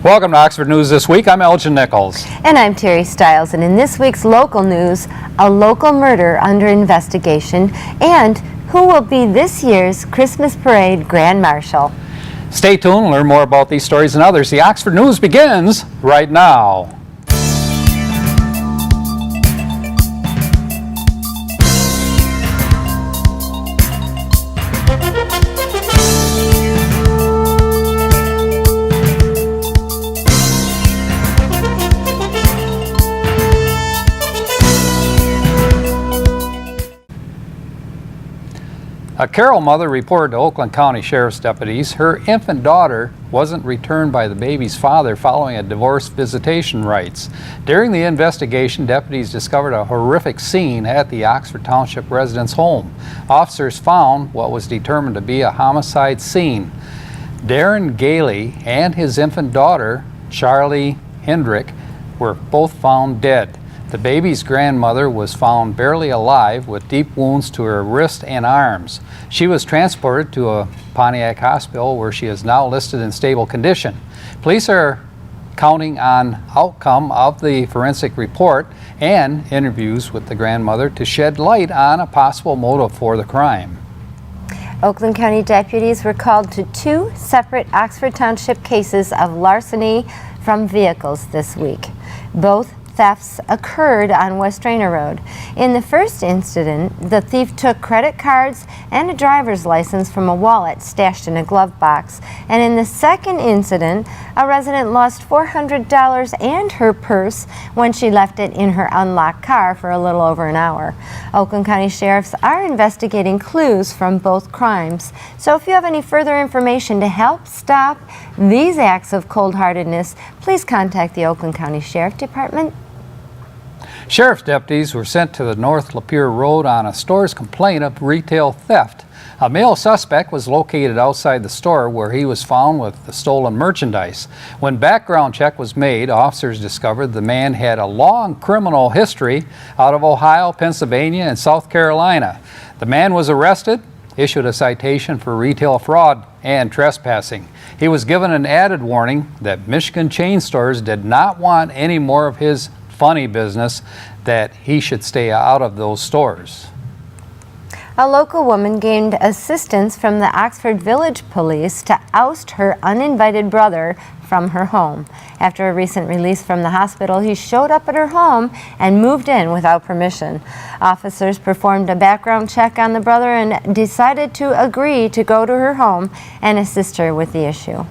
Welcome to Oxford News This Week. I'm Elgin Nichols. And I'm Terry Stiles. And in this week's local news, a local murder under investigation, and who will be this year's Christmas Parade Grand Marshal. Stay tuned, learn more about these stories and others. The Oxford News begins right now. A Carroll mother reported to Oakland County Sheriff's deputies her infant daughter wasn't returned by the baby's father following a divorce visitation rights. During the investigation, deputies discovered a horrific scene at the Oxford Township resident's home. Officers found what was determined to be a homicide scene. Darren Gailey and his infant daughter, Charlie Hendrick, were both found dead. The baby's grandmother was found barely alive with deep wounds to her wrist and arms. She was transported to a Pontiac hospital where she is now listed in stable condition. Police are counting on outcome of the forensic report and interviews with the grandmother to shed light on a possible motive for the crime. Oakland County deputies were called to two separate Oxford Township cases of larceny from vehicles this week. Both thefts occurred on West Rainer Road. In the first incident, the thief took credit cards and a driver's license from a wallet stashed in a glove box. And in the second incident, a resident lost $400 and her purse when she left it in her unlocked car for a little over an hour. Oakland County sheriffs are investigating clues from both crimes. So if you have any further information to help stop these acts of cold-heartedness, please contact the Oakland County Sheriff Department. Sheriff's deputies were sent to the North Lapeer Road on a store's complaint of retail theft. A male suspect was located outside the store where he was found with the stolen merchandise. When background check was made, officers discovered the man had a long criminal history out of Ohio, Pennsylvania, and South Carolina. The man was arrested, issued a citation for retail fraud and trespassing. He was given an added warning that Michigan chain stores did not want any more of his funny business, that he should stay out of those stores. A local woman gained assistance from the Oxford Village Police to oust her uninvited brother from her home. After a recent release from the hospital, he showed up at her home and moved in without permission. Officers performed a background check on the brother and decided to agree to go to her home and assist her with the issue.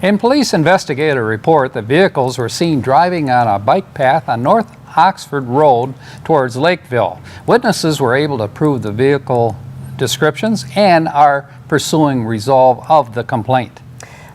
And police investigated a report that vehicles were seen driving on a bike path on North Oxford Road towards Lakeville. Witnesses were able to prove the vehicle descriptions and are pursuing resolve of the complaint.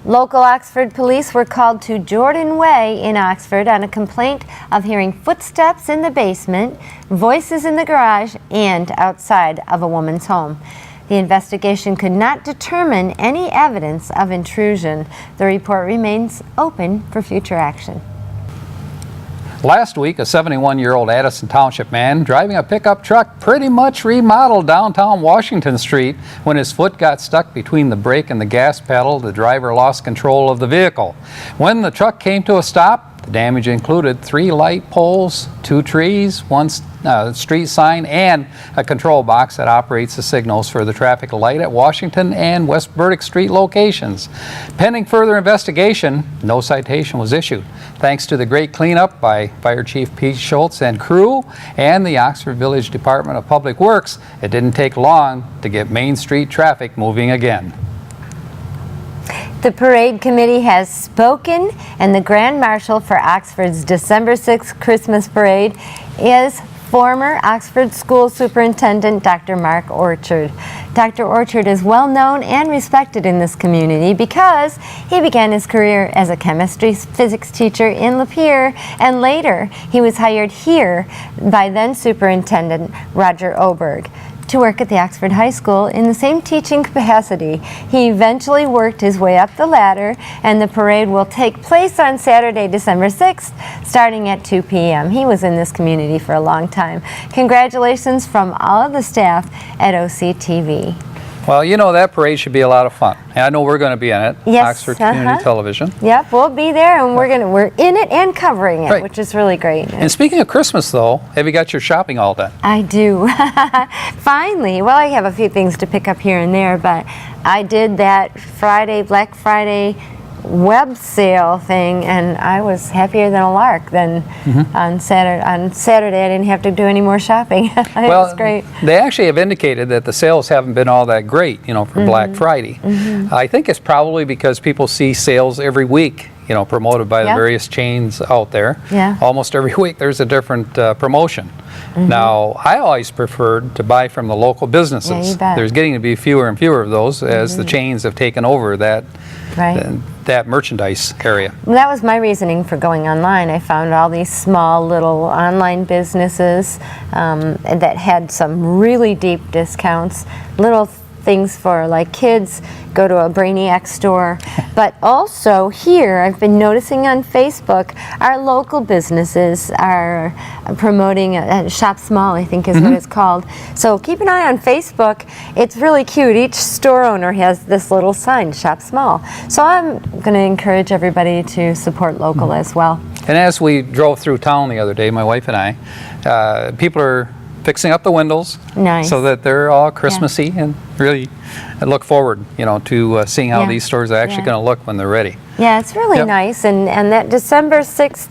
Local Oxford police were called to Jordan Way in Oxford on a complaint of hearing footsteps in the basement, voices in the garage, and outside of a woman's home. The investigation could not determine any evidence of intrusion. The report remains open for future action. Last week, a 71-year-old Addison Township man driving a pickup truck pretty much remodeled downtown Washington Street. When his foot got stuck between the brake and the gas pedal, the driver lost control of the vehicle. When the truck came to a stop, the damage included 3 light poles, 2 trees, 1 street sign, and a control box that operates the signals for the traffic light at Washington and West Burdick Street locations. Pending further investigation, no citation was issued. Thanks to the great cleanup by Fire Chief Pete Schultz and crew and the Oxford Village Department of Public Works, it didn't take long to get Main Street traffic moving again. The parade committee has spoken, and the Grand Marshal for Oxford's December 6th Christmas parade is former Oxford School Superintendent Dr. Mark Orchard. Dr. Orchard is well known and respected in this community because he began his career as a chemistry physics teacher in Lapeer, and later he was hired here by then Superintendent Roger Oberg to work at the Oxford High School in the same teaching capacity. He eventually worked his way up the ladder, and the parade will take place on Saturday, December 6th, starting at 2 p.m. He was in this community for a long time. Congratulations from all of the staff at OCTV. Well, you know, that parade should be a lot of fun. And I know we're going to be in it. Yes, Oxford Community Television. Yep, we'll be there, and we're in it and covering it, Right. which is really great. And speaking of Christmas, though, have you got your shopping all done? I do. Finally. Well, I have a few things to pick up here and there, but I did that Black Friday web sale thing, and I was happier than a lark than on Saturday. On Saturday, I didn't have to do any more shopping. It was great. They actually have indicated that the sales haven't been all that great, you know, for Black Friday. I think it's probably because people see sales every week, you know, promoted by the Yeah. various chains out there. Yeah. Almost every week there's a different promotion. Now, I always preferred to buy from the local businesses. Yeah, you bet. There's getting to be fewer and fewer of those as the chains have taken over that Right. that merchandise area. Well, that was my reasoning for going online. I found all these small little online businesses that had some really deep discounts, little things for like kids, go to a Brainiac store. But also here, I've been noticing on Facebook, our local businesses are promoting Shop Small, I think is what it's called. So keep an eye on Facebook. It's really cute. Each store owner has this little sign, Shop Small. So I'm going to encourage everybody to support local as well. And as we drove through town the other day, my wife and I, people are fixing up the windows Nice. so that they're all Christmassy, and really I look forward, you know, to seeing how Yeah. these stores are actually Yeah. going to look when they're ready. Yeah, it's really Yep. nice. And that December 6th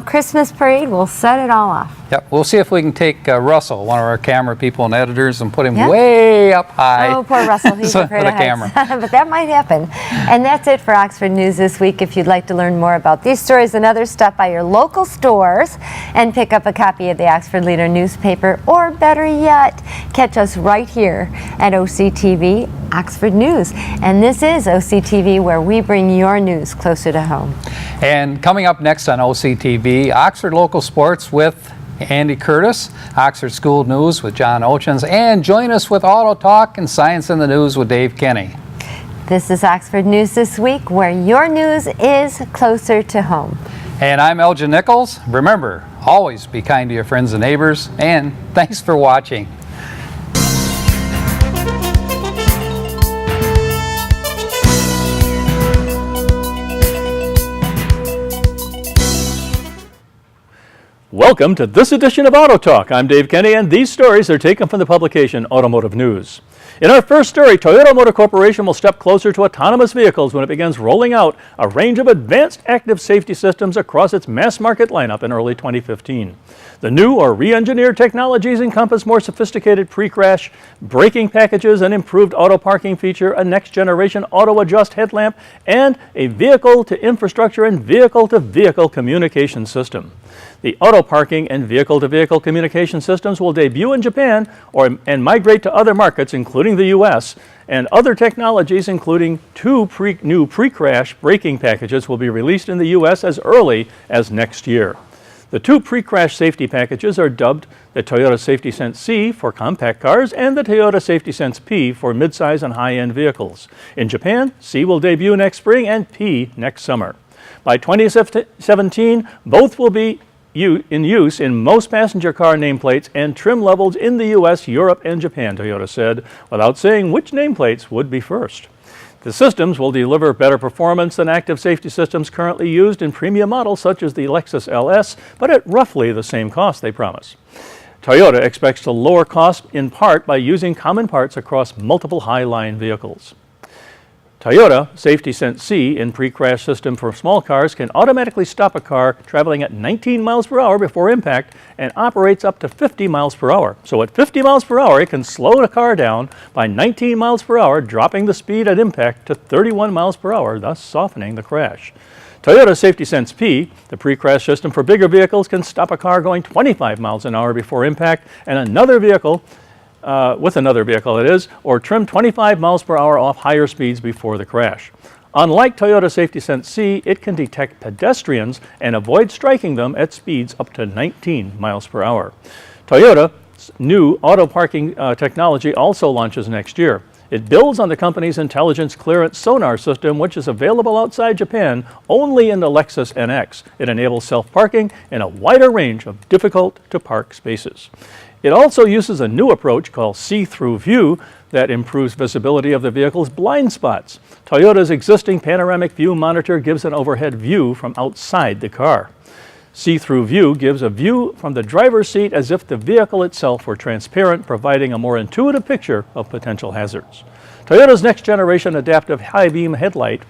Christmas parade will set it all off. Yep, we'll see if we can take Russell, one of our camera people and editors, and put him Yeah. way up high. Oh, poor Russell. He's So, afraid for of the heights. camera. But that might happen. And that's it for Oxford News this week. If you'd like to learn more about these stories and others, stop by your local stores and pick up a copy of the Oxford Leader newspaper, or better yet, catch us right here at OCTV Oxford News. And this is OCTV, where we bring your news closer to home. And coming up next on OCTV, Oxford Local Sports with Andy Curtis, Oxford School News with John Ochins, and join us with Auto Talk and Science in the News with Dave Kenny. This is Oxford News This Week, where your news is closer to home. And I'm Elgin Nichols. Remember, always be kind to your friends and neighbors, and thanks for watching. Welcome to this edition of Auto Talk. I'm Dave Kenny, and these stories are taken from the publication Automotive News. In our first story, Toyota Motor Corporation will step closer to autonomous vehicles when it begins rolling out a range of advanced active safety systems across its mass market lineup in early 2015. The new or re-engineered technologies encompass more sophisticated pre-crash braking packages, an improved auto parking feature, a next-generation auto-adjust headlamp, and a vehicle-to-infrastructure and vehicle-to-vehicle communication system. The auto parking and vehicle-to-vehicle communication systems will debut in Japan and migrate to other markets, including the U.S., and other technologies, including two new pre-crash braking packages, will be released in the U.S. as early as next year. The two pre-crash safety packages are dubbed the Toyota Safety Sense C for compact cars and the Toyota Safety Sense P for midsize and high-end vehicles. In Japan, C will debut next spring and P next summer. By 2017, both will be in use in most passenger car nameplates and trim levels in the U.S., Europe, and Japan, Toyota said, without saying which nameplates would be first. The systems will deliver better performance than active safety systems currently used in premium models such as the Lexus LS, but at roughly the same cost, they promise. Toyota expects to lower costs in part by using common parts across multiple high-line vehicles. Toyota Safety Sense C in pre-crash system for small cars can automatically stop a car traveling at 19 miles per hour before impact and operates up to 50 miles per hour. So at 50 miles per hour, it can slow the car down by 19 miles per hour, dropping the speed at impact to 31 miles per hour, thus softening the crash. Toyota Safety Sense P, the pre-crash system for bigger vehicles, can stop a car going 25 miles an hour before impact and another vehicle or trim 25 miles per hour off higher speeds before the crash. Unlike Toyota Safety Sense C, it can detect pedestrians and avoid striking them at speeds up to 19 miles per hour. Toyota's new auto parking technology also launches next year. It builds on the company's intelligence clearance sonar system, which is available outside Japan only in the Lexus NX. It enables self-parking in a wider range of difficult-to-park spaces. It also uses a new approach called see-through view that improves visibility of the vehicle's blind spots. Toyota's existing panoramic view monitor gives an overhead view from outside the car. See-through view gives a view from the driver's seat as if the vehicle itself were transparent, providing a more intuitive picture of potential hazards. Toyota's next-generation adaptive high-beam headlight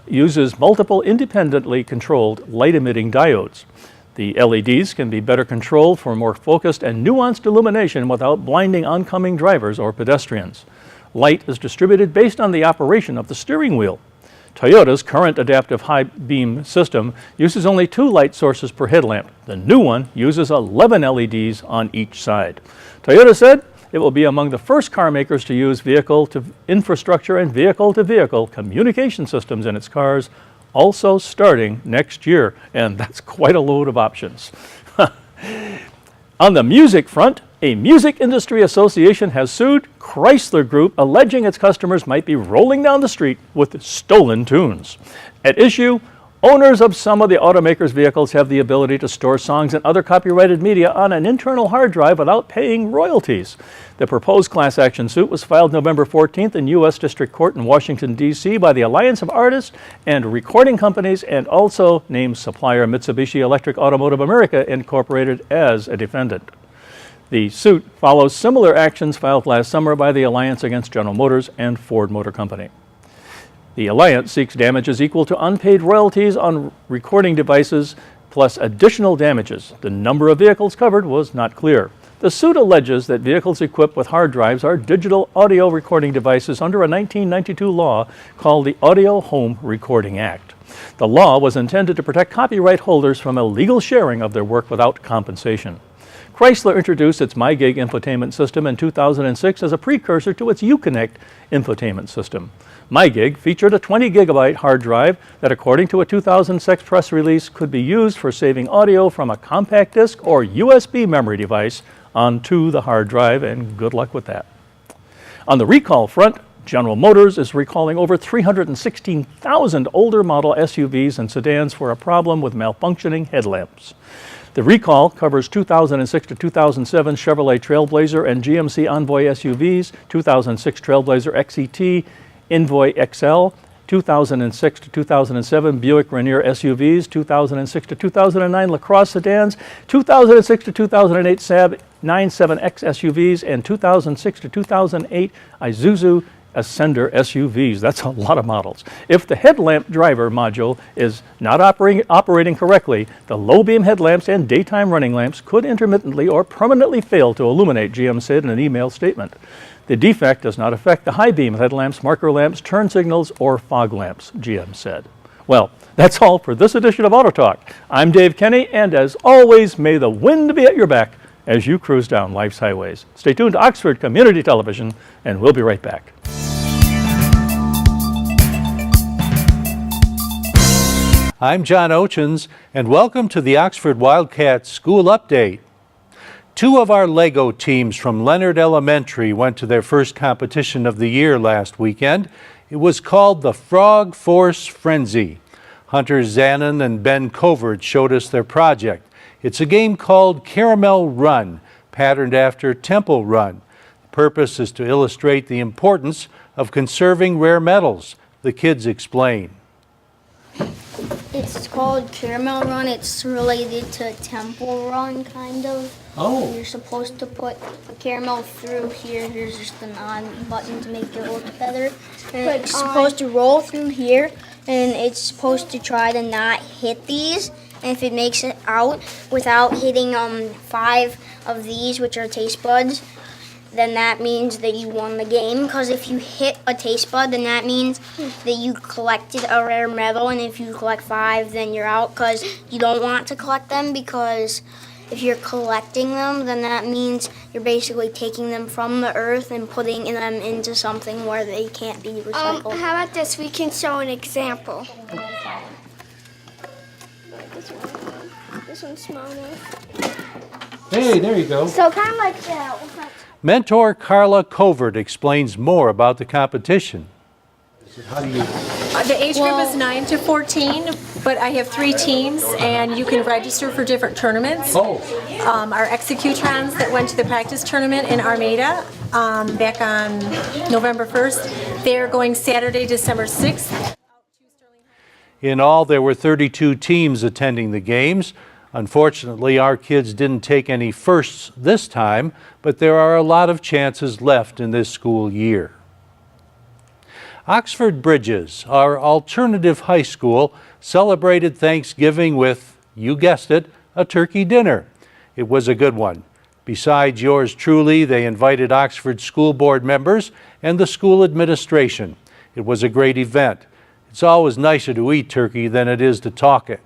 uses multiple independently controlled light-emitting diodes. The LEDs can be better controlled for more focused and nuanced illumination without blinding oncoming drivers or pedestrians. Light is distributed based on the operation of the steering wheel. Toyota's current adaptive high beam system uses only 2 light sources per headlamp. The new one uses 11 LEDs on each side. Toyota said it will be among the first car makers to use vehicle-to-infrastructure and vehicle-to-vehicle communication systems in its cars, also starting next year. And that's quite a load of options. On the music front, a music industry association has sued Chrysler Group, alleging its customers might be rolling down the street with stolen tunes. At issue, owners of some of the automaker's vehicles have the ability to store songs and other copyrighted media on an internal hard drive without paying royalties. The proposed class action suit was filed November 14th in U.S. District Court in Washington, D.C. by the Alliance of Artists and Recording Companies, and also names supplier Mitsubishi Electric Automotive America Incorporated as a defendant. The suit follows similar actions filed last summer by the Alliance against General Motors and Ford Motor Company. The Alliance seeks damages equal to unpaid royalties on recording devices plus additional damages. The number of vehicles covered was not clear. The suit alleges that vehicles equipped with hard drives are digital audio recording devices under a 1992 law called the Audio Home Recording Act. The law was intended to protect copyright holders from illegal sharing of their work without compensation. Chrysler introduced its MyGig infotainment system in 2006 as a precursor to its Uconnect infotainment system. MyGig featured a 20-gigabyte hard drive that, according to a 2006 press release, could be used for saving audio from a compact disc or USB memory device onto the hard drive, and good luck with that. On the recall front, General Motors is recalling over 316,000 older model SUVs and sedans for a problem with malfunctioning headlamps. The recall covers 2006 to 2007 Chevrolet Trailblazer and GMC Envoy SUVs, 2006 Trailblazer XET, Envoy XL, 2006 to 2007 Buick Rainier SUVs, 2006 to 2009 LaCrosse sedans, 2006 to 2008 Saab 97X SUVs, and 2006 to 2008 Isuzu Ascender SUVs. That's a lot of models. If the headlamp driver module is not operating correctly, the low beam headlamps and daytime running lamps could intermittently or permanently fail to illuminate, GM said in an email statement. The defect does not affect the high beam headlamps, marker lamps, turn signals, or fog lamps, GM said. Well, that's all for this edition of Auto Talk. I'm Dave Kenny, and as always, may the wind be at your back as you cruise down life's highways. Stay tuned to Oxford Community Television, and we'll be right back. I'm John Ochins, and welcome to the Oxford Wildcats School Update. 2 of our Lego teams from Leonard Elementary went to their first competition of the year last weekend. It was called the Frog Force Frenzy. Hunter Zanin and Ben Covert showed us their project. It's a game called Caramel Run, patterned after Temple Run. The purpose is to illustrate the importance of conserving rare metals. The kids explain. It's called Caramel Run. It's related to Temple Run, kind of. Oh. You're supposed to put a caramel through here. Here's just an on button to make it look better. And it's supposed to roll through here, and it's supposed to try to not hit these. And if it makes it out without hitting 5 of these, which are taste buds, then that means that you won the game. Because if you hit a taste bud, then that means that you collected a rare metal. And if you collect 5, then you're out. Because you don't want to collect them, because if you're collecting them, then that means you're basically taking them from the earth and putting them into something where they can't be recycled. How about this? We can show an example. This one's small enough. Hey, there you go. So kind of like that. Mentor Carla Covert explains more about the competition. The age group is 9 to 14. But I have 3 teams, and you can register for different tournaments. Our Executrons that went to the practice tournament in Armada back on November 1st, they're going Saturday, December 6th. In all, there were 32 teams attending the games. Unfortunately, our kids didn't take any firsts this time, but there are a lot of chances left in this school year. Oxford Bridges, our alternative high school, celebrated Thanksgiving with, you guessed it, a turkey dinner. It was a good one. Besides yours truly, they invited Oxford school board members and the school administration. It was a great event. It's always nicer to eat turkey than it is to talk it.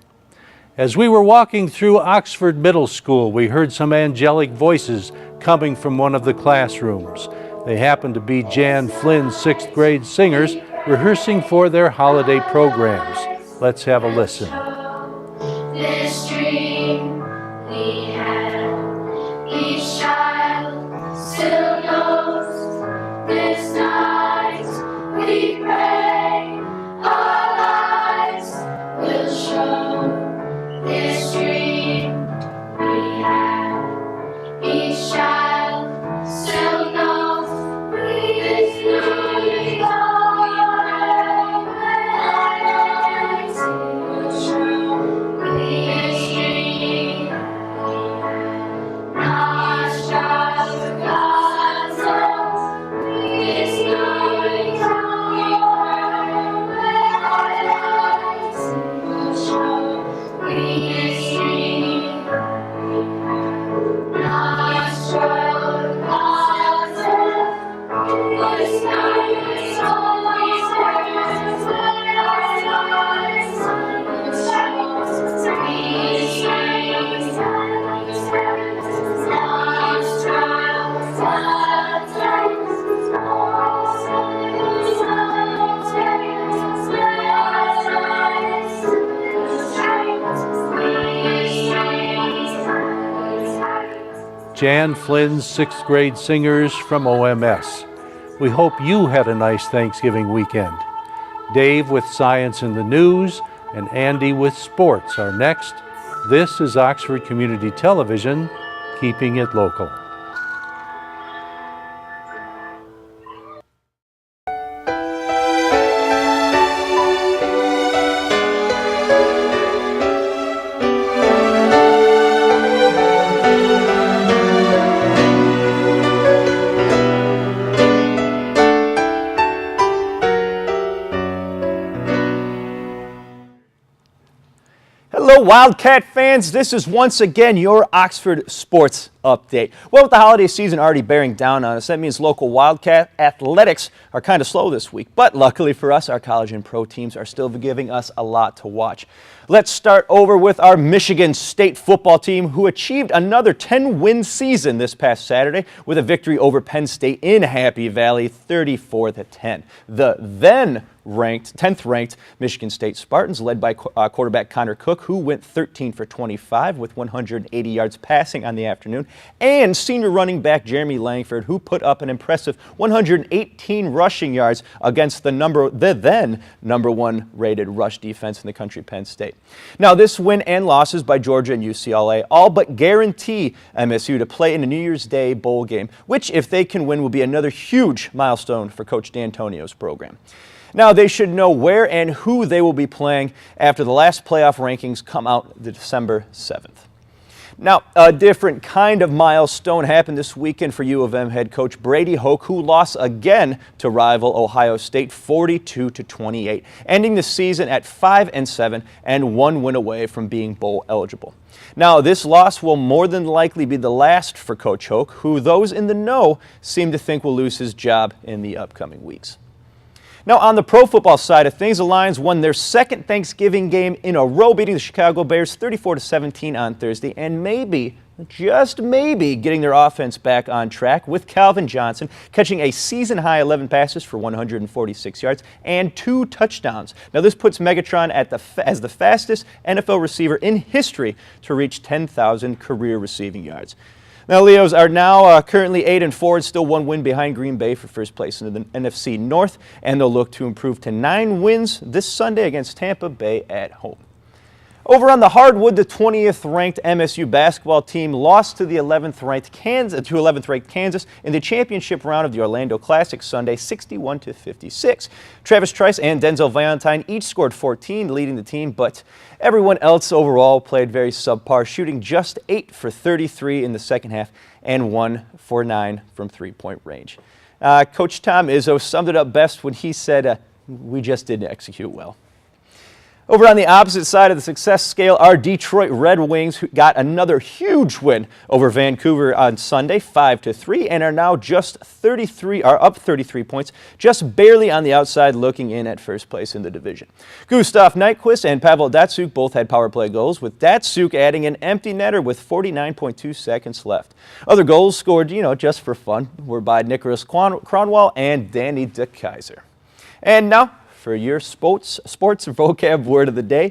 As we were walking through Oxford Middle School, we heard some angelic voices coming from one of the classrooms. They happened to be Jan Flynn's 6th grade singers rehearsing for their holiday programs. Let's have a listen. This dream we had, each child still knows. This night we pray, our lives will show. This dream we had, each child still knows. This night our lives will show. This dream, our child of God's love. This night our lives will show. This dream, our child of God's love. This night always burns when our lives will show. These dreams, our child of God's Jan Flynn's 6th grade singers from OMS. We hope you had a nice Thanksgiving weekend. Dave with Science in the News and Andy with Sports are next. This is Oxford Community Television, keeping it local. Hello, Wildcat fans. This is once again your Oxford Sports Update. Well, with the holiday season already bearing down on us, that means local Wildcat athletics are kind of slow this week. But luckily for us, our college and pro teams are still giving us a lot to watch. Let's start over with our Michigan State football team, who achieved another 10-win season this past Saturday with a victory over Penn State in Happy Valley, 34-10. The then 10th-ranked Michigan State Spartans, led by quarterback Connor Cook, who went 13 for 25 with 180 yards passing on the afternoon, and senior running back Jeremy Langford, who put up an impressive 118 rushing yards against the then number 1 rated rush defense in the country, Penn State. Now, this win and losses by Georgia and UCLA all but guarantee MSU to play in a New Year's Day bowl game, which, if they can win, will be another huge milestone for Coach D'Antonio's program. Now, they should know where and who they will be playing after the last playoff rankings come out December 7th. Now, a different kind of milestone happened this weekend for U of M head coach Brady Hoke, who lost again to rival Ohio State 42-28, ending the season at 5-7 and 1 win away from being bowl eligible. Now, this loss will more than likely be the last for Coach Hoke, who those in the know seem to think will lose his job in the upcoming weeks. Now, on the pro football side of things, the Lions won their second Thanksgiving game in a row, beating the Chicago Bears 34-17 on Thursday, and maybe, just maybe, getting their offense back on track with Calvin Johnson catching a season-high 11 passes for 146 yards and 2 touchdowns. Now, this puts Megatron as the fastest NFL receiver in history to reach 10,000 career receiving yards. Now, Leos are now currently 8-4 and still 1 win behind Green Bay for first place in the NFC North, and they'll look to improve to 9 wins this Sunday against Tampa Bay at home. Over on the hardwood, the 20th ranked MSU basketball team lost to the 11th ranked Kansas in the championship round of the Orlando Classic Sunday, 61-56. Travis Trice and Denzel Valentine each scored 14, leading the team, but everyone else overall played very subpar, shooting just 8 for 33 in the second half and 1 for 9 from three-point range. Coach Tom Izzo summed it up best when he said, "We just didn't execute well." Over on the opposite side of the success scale, our Detroit Red Wings got another huge win over Vancouver on Sunday, 5-3, and are now up 33 points, just barely on the outside looking in at first place in the division. Gustav Nyquist and Pavel Datsyuk both had power play goals, with Datsyuk adding an empty netter with 49.2 seconds left. Other goals scored, just for fun, were by Nicholas Cronwall and Danny DeKaiser. And now, for your sports vocab word of the day,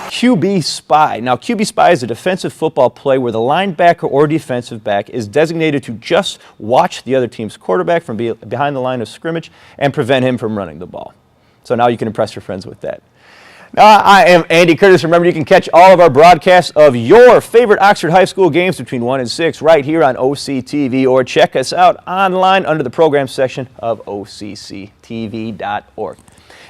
QB spy. Now, QB spy is a defensive football play where the linebacker or defensive back is designated to just watch the other team's quarterback from behind the line of scrimmage and prevent him from running the ball. So now you can impress your friends with that. Now, I am Andy Curtis. Remember, you can catch all of our broadcasts of your favorite Oxford High School games between 1 and 6 right here on OCTV, or check us out online under the program section of OCCTV.org.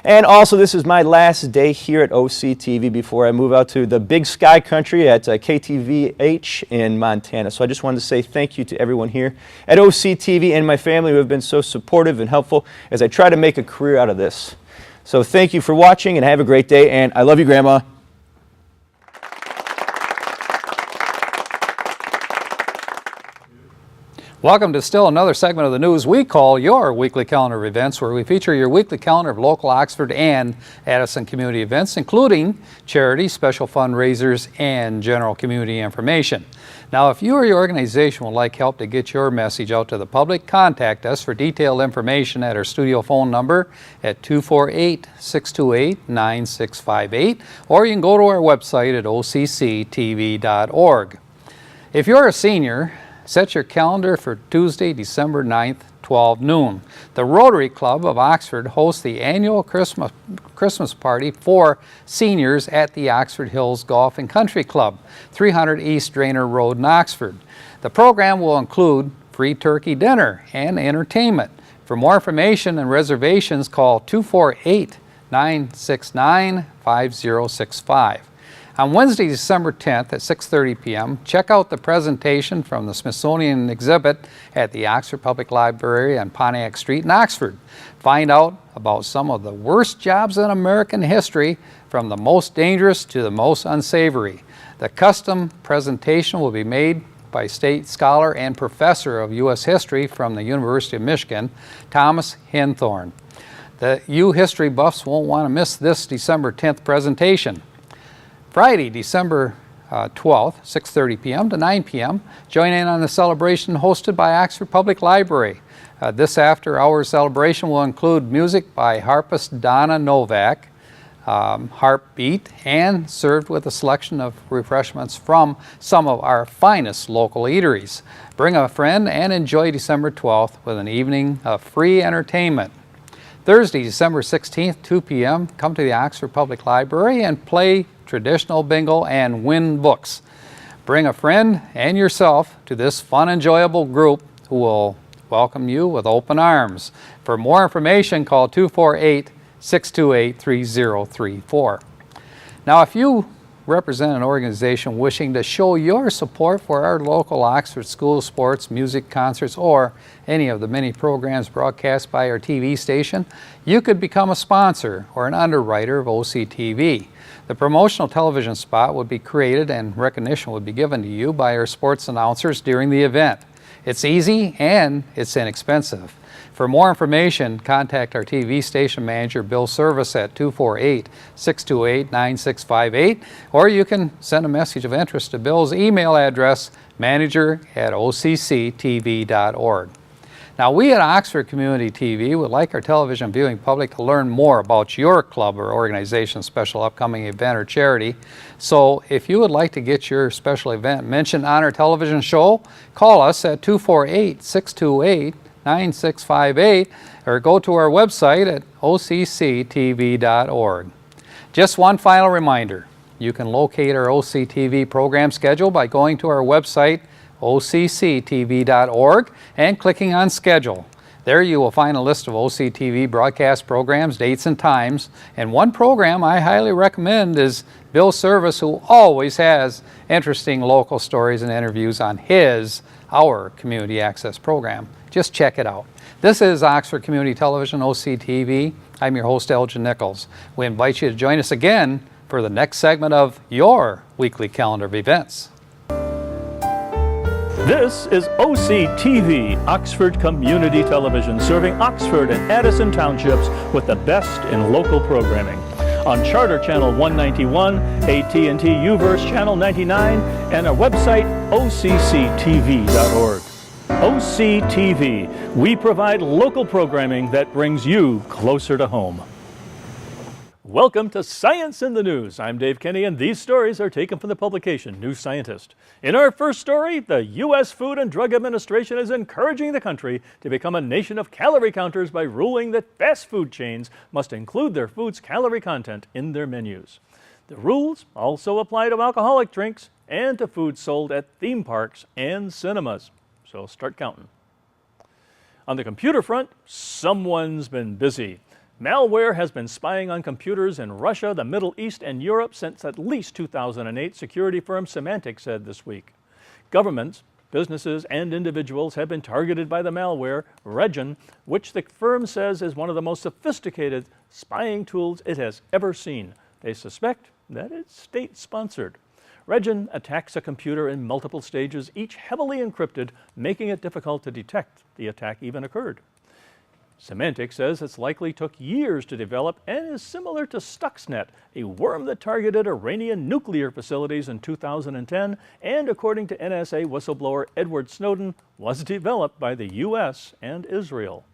And also, this is my last day here at OCTV before I move out to the Big Sky Country at KTVH in Montana. So I just wanted to say thank you to everyone here at OCTV and my family who have been so supportive and helpful as I try to make a career out of this. So thank you for watching and have a great day, and I love you, Grandma. Welcome to still another segment of the news we call your weekly calendar of events, where we feature your weekly calendar of local Oxford and Addison community events, including charity, special fundraisers, and general community information. Now, if you or your organization would like help to get your message out to the public, contact us for detailed information at our studio phone number at 248-628-9658, or you can go to our website at OCCTV.org. If you're a senior, set your calendar for Tuesday, December 9th, 12 noon. The Rotary Club of Oxford hosts the annual Christmas party for seniors at the Oxford Hills Golf and Country Club, 300 East Drainer Road in Oxford. The program will include free turkey dinner and entertainment. For more information and reservations, call 248-969-5065. On Wednesday, December 10th at 6:30 p.m., check out the presentation from the Smithsonian exhibit at the Oxford Public Library on Pontiac Street in Oxford. Find out about some of the worst jobs in American history, from the most dangerous to the most unsavory. The custom presentation will be made by state scholar and professor of U.S. history from the University of Michigan, Thomas Hinthorn. The U history buffs won't want to miss this December 10th presentation. Friday, December 12th, 6:30 p.m. to 9 p.m., join in on the celebration hosted by Oxford Public Library. This after-hours celebration will include music by harpist Donna Novak, harp beat, and served with a selection of refreshments from some of our finest local eateries. Bring a friend and enjoy December 12th with an evening of free entertainment. Thursday, December 16th, 2 p.m., come to the Oxford Public Library and play traditional bingo and win books. Bring a friend and yourself to this fun, enjoyable group who will welcome you with open arms. For more information, call 248-628-3034. Now, if you represent an organization wishing to show your support for our local Oxford school sports, music, concerts, or any of the many programs broadcast by our TV station, you could become a sponsor or an underwriter of OCTV. The promotional television spot would be created and recognition would be given to you by our sports announcers during the event. It's easy and it's inexpensive. For more information, contact our TV station manager, Bill Service, at 248-628-9658, or you can send a message of interest to Bill's email address, manager@occtv.org. Now, we at Oxford Community TV would like our television viewing public to learn more about your club or organization's special upcoming event or charity. So if you would like to get your special event mentioned on our television show, call us at 248-628-9658 or go to our website at occtv.org. Just one final reminder, you can locate our OCTV program schedule by going to our website, occtv.org, and clicking on Schedule. There you will find a list of OCTV broadcast programs, dates, and times. And one program I highly recommend is Bill Service, who always has interesting local stories and interviews on our Community Access program. Just check it out. This is Oxford Community Television, OCTV. I'm your host, Elgin Nichols. We invite you to join us again for the next segment of your weekly calendar of events. This is OCTV, Oxford Community Television, serving Oxford and Addison Townships with the best in local programming. On Charter Channel 191, AT&T UVerse Channel 99, and our website, OCCTV.org. OCTV, we provide local programming that brings you closer to home. Welcome to Science in the News. I'm Dave Kenny, and these stories are taken from the publication New Scientist. In our first story, the U.S. Food and Drug Administration is encouraging the country to become a nation of calorie counters by ruling that fast food chains must include their food's calorie content in their menus. The rules also apply to alcoholic drinks and to food sold at theme parks and cinemas. So start counting. On the computer front, someone's been busy. Malware has been spying on computers in Russia, the Middle East, and Europe since at least 2008, security firm Symantec said this week. Governments, businesses, and individuals have been targeted by the malware, Regin, which the firm says is one of the most sophisticated spying tools it has ever seen. They suspect that it's state-sponsored. Regin attacks a computer in multiple stages, each heavily encrypted, making it difficult to detect the attack even occurred. Symantec says it's likely took years to develop and is similar to Stuxnet, a worm that targeted Iranian nuclear facilities in 2010 and, according to NSA whistleblower Edward Snowden, was developed by the U.S. and Israel.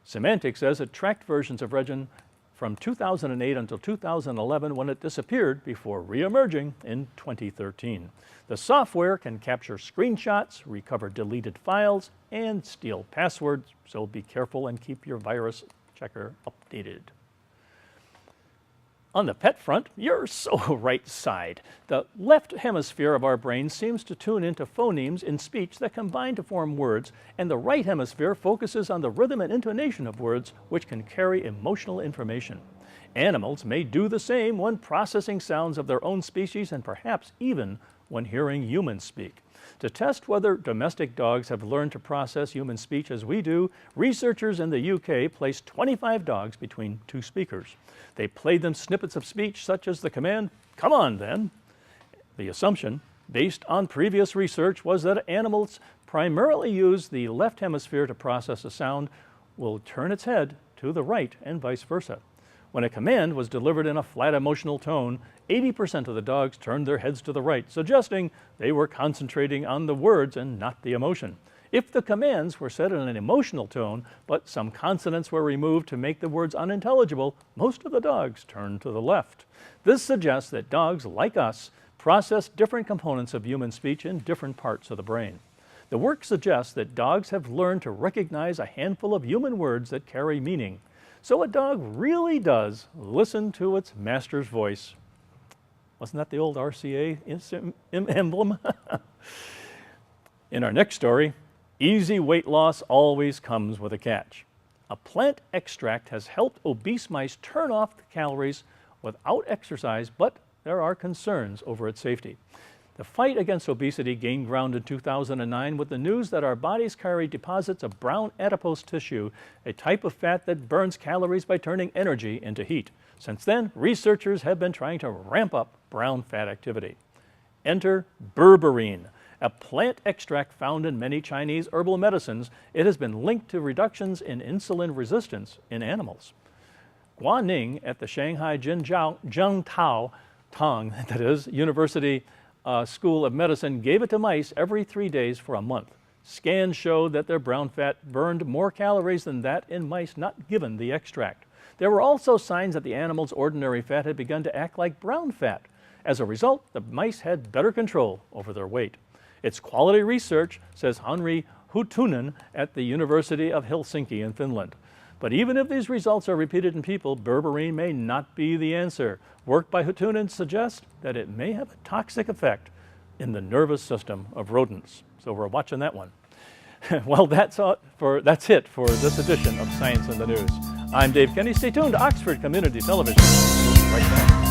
Symantec says it tracked versions of Regin from 2008 until 2011 when it disappeared before re-emerging in 2013. The software can capture screenshots, recover deleted files, and steal passwords, so be careful and keep your virus checker updated. On the pet front, you're so right side. The left hemisphere of our brain seems to tune into phonemes in speech that combine to form words, and the right hemisphere focuses on the rhythm and intonation of words, which can carry emotional information. Animals may do the same when processing sounds of their own species and perhaps even when hearing humans speak. To test whether domestic dogs have learned to process human speech as we do, researchers in the UK placed 25 dogs between two speakers. They played them snippets of speech such as the command, "Come on then." The assumption, based on previous research, was that animals primarily use the left hemisphere to process a sound will turn its head to the right and vice versa. When a command was delivered in a flat emotional tone, 80% of the dogs turned their heads to the right, suggesting they were concentrating on the words and not the emotion. If the commands were said in an emotional tone, but some consonants were removed to make the words unintelligible, most of the dogs turned to the left. This suggests that dogs, like us, process different components of human speech in different parts of the brain. The work suggests that dogs have learned to recognize a handful of human words that carry meaning. So a dog really does listen to its master's voice. Wasn't that the old RCA emblem? In our next story, easy weight loss always comes with a catch. A plant extract has helped obese mice turn off the calories without exercise, but there are concerns over its safety. The fight against obesity gained ground in 2009 with the news that our bodies carry deposits of brown adipose tissue, a type of fat that burns calories by turning energy into heat. Since then, researchers have been trying to ramp up brown fat activity. Enter berberine, a plant extract found in many Chinese herbal medicines. It has been linked to reductions in insulin resistance in animals. Gua Ning at the Shanghai Jiangtao University School of Medicine gave it to mice every 3 days for a month. Scans showed that their brown fat burned more calories than that in mice not given the extract. There were also signs that the animal's ordinary fat had begun to act like brown fat. As a result, the mice had better control over their weight. It's quality research, says Henri Huttunen at the University of Helsinki in Finland. But even if these results are repeated in people, berberine may not be the answer. Work by Hutunen suggests that it may have a toxic effect in the nervous system of rodents. So we're watching that one. Well, that's it for this edition of Science in the News. I'm Dave Kenny. Stay tuned to Oxford Community Television. We'll be right back.